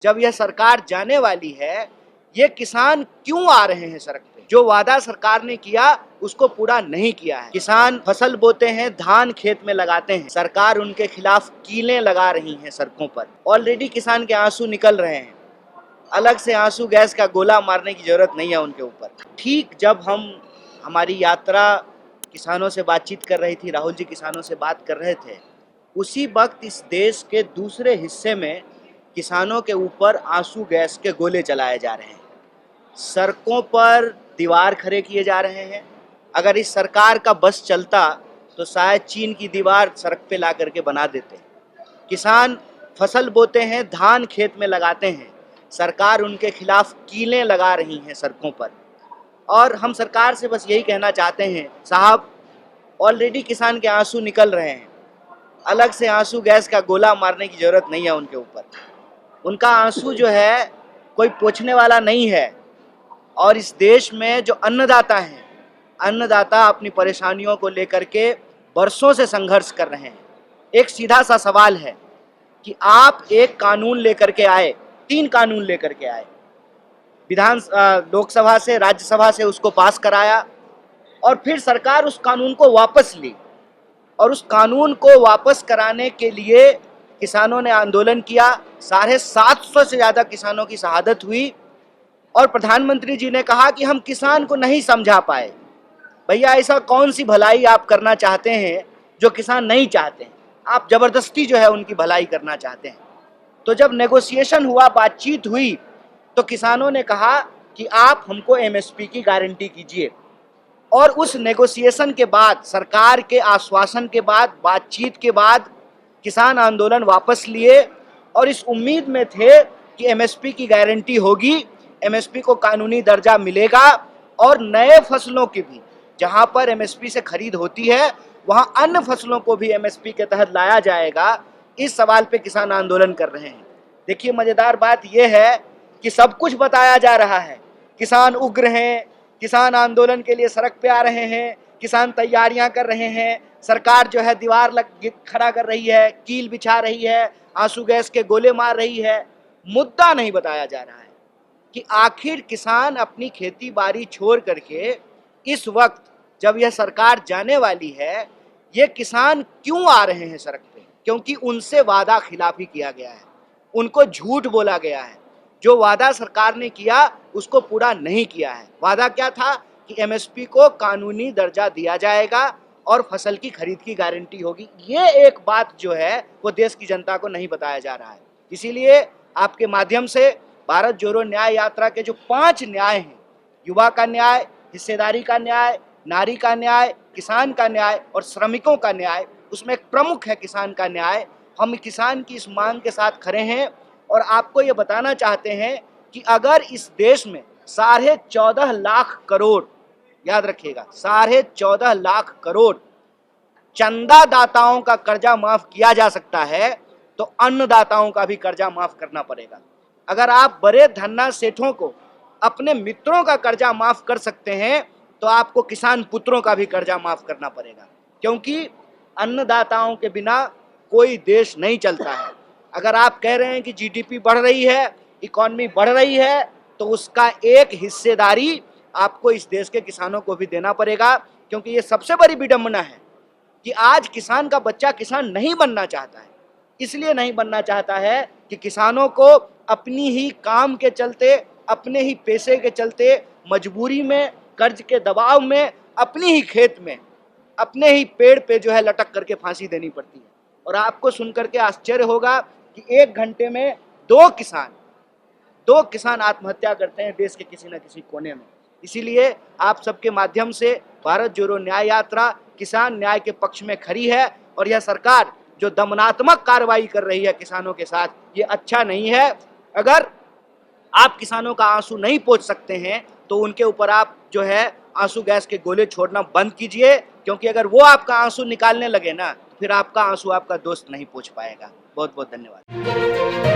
जब यह सरकार जाने वाली है, ये किसान क्यों आ रहे हैं सड़क पे? जो वादा सरकार ने किया उसको पूरा नहीं किया है। किसान फसल बोते हैं, धान खेत में लगाते हैं, सरकार उनके खिलाफ कीलें लगा रही है सड़कों पर। ऑलरेडी किसान के आंसू निकल रहे हैं, अलग से आंसू गैस का गोला मारने की जरूरत नहीं है उनके ऊपर। ठीक जब हमारी यात्रा किसानों से बातचीत कर रही थी, राहुल जी किसानों से बात कर रहे थे, उसी वक्त इस देश के दूसरे हिस्से में किसानों के ऊपर आंसू गैस के गोले चलाए जा रहे हैं, सड़कों पर दीवार खड़े किए जा रहे हैं। अगर इस सरकार का बस चलता तो शायद चीन की दीवार सड़क पे ला करके बना देते। किसान फसल बोते हैं, धान खेत में लगाते हैं, सरकार उनके खिलाफ कीलें लगा रही हैं सड़कों पर। और हम सरकार से बस यही कहना चाहते हैं, साहब ऑलरेडी किसान के आंसू निकल रहे हैं, अलग से आंसू गैस का गोला मारने की जरूरत नहीं है उनके ऊपर। उनका आंसू जो है कोई पोंछने वाला नहीं है। और इस देश में जो अन्नदाता हैं, अन्नदाता अपनी परेशानियों को लेकर के बरसों से संघर्ष कर रहे हैं। एक सीधा सा सवाल है कि आप एक कानून लेकर के आए, 3 कानून लेकर के आए, लोकसभा से, राज्यसभा से उसको पास कराया, और फिर सरकार उस कानून को वापस ली। और उस कानून को वापस कराने के लिए किसानों ने आंदोलन किया, 750 से ज़्यादा किसानों की शहादत हुई। और प्रधानमंत्री जी ने कहा कि हम किसान को नहीं समझा पाए। भैया, ऐसा कौन सी भलाई आप करना चाहते हैं जो किसान नहीं चाहते हैं? आप जबरदस्ती जो है उनकी भलाई करना चाहते हैं। तो जब नेगोशिएशन हुआ, बातचीत हुई, तो किसानों ने कहा कि आप हमको एमएसपी की गारंटी कीजिए। और उस नेगोशिएशन के बाद, सरकार के आश्वासन के बाद, बातचीत के बाद किसान आंदोलन वापस लिए और इस उम्मीद में थे कि एमएसपी की गारंटी होगी, एमएसपी को कानूनी दर्जा मिलेगा और नए फसलों की भी, जहां पर एमएसपी से खरीद होती है, वहां अन्य फसलों को भी एमएसपी के तहत लाया जाएगा। इस सवाल पे किसान आंदोलन कर रहे हैं। देखिए, मजेदार बात यह है कि सब कुछ बताया जा रहा है, किसान उग्र हैं, किसान आंदोलन के लिए सड़क पे आ रहे हैं, किसान तैयारियां कर रहे हैं, सरकार जो है दीवार खड़ा कर रही है, कील बिछा रही है, आंसू गैस के गोले मार रही है। मुद्दा नहीं बताया जा रहा है कि आखिर किसान अपनी खेती बाड़ी छोड़ करके इस वक्त जब यह सरकार जाने वाली है, ये किसान क्यों आ रहे हैं सड़क पे? क्योंकि उनसे वादा खिलाफी किया गया है, उनको झूठ बोला गया है। जो वादा सरकार ने किया उसको पूरा नहीं किया है। वादा क्या था कि एमएसपी को कानूनी दर्जा दिया जाएगा और फसल की खरीद की गारंटी होगी। ये एक बात जो है वो देश की जनता को नहीं बताया जा रहा है। इसीलिए आपके माध्यम से भारत जोड़ो न्याय यात्रा के जो 5 न्याय हैं, युवा का न्याय, हिस्सेदारी का न्याय, नारी का न्याय, किसान का न्याय और श्रमिकों का न्याय, उसमें एक प्रमुख है किसान का न्याय। हम किसान की इस मांग के साथ खड़े हैं और आपको ये बताना चाहते हैं कि अगर इस देश में 14.5 लाख करोड़, याद रखिएगा, 14.5 लाख करोड़ चंदादाताओं का कर्जा माफ किया जा सकता है, तो अन्नदाताओं का भी कर्जा माफ करना पड़ेगा। अगर आप बड़े धन्ना सेठों को अपने मित्रों का कर्जा माफ कर सकते हैं, तो आपको किसान पुत्रों का भी कर्जा माफ करना पड़ेगा, क्योंकि अन्नदाताओं के बिना कोई देश नहीं चलता है। अगर आप कह रहे हैं कि जीडीपी बढ़ रही है, इकॉनमी बढ़ रही है, तो उसका एक हिस्सेदारी आपको इस देश के किसानों को भी देना पड़ेगा। क्योंकि ये सबसे बड़ी विडंबना है कि आज किसान का बच्चा किसान नहीं बनना चाहता है। इसलिए नहीं बनना चाहता है कि किसानों को अपनी ही काम के चलते, अपने ही पैसे के चलते, मजबूरी में, कर्ज के दबाव में, अपनी ही खेत में, अपने ही पेड़ पे जो है लटक करके फांसी देनी पड़ती है। और आपको सुनकर के आश्चर्य होगा कि 1 घंटे में 2 किसान आत्महत्या करते हैं देश के किसी न किसी कोने में। इसीलिए आप सबके माध्यम से भारत जोड़ो न्याय यात्रा किसान न्याय के पक्ष में खड़ी है। और यह सरकार जो दमनात्मक कार्रवाई कर रही है किसानों के साथ, ये अच्छा नहीं है। अगर आप किसानों का आंसू नहीं पोंछ सकते हैं तो उनके ऊपर आप जो है आंसू गैस के गोले छोड़ना बंद कीजिए, क्योंकि अगर वो आपका आंसू निकालने लगे ना, फिर आपका आंसू आपका दोस्त नहीं पोंछ पाएगा। बहुत बहुत धन्यवाद।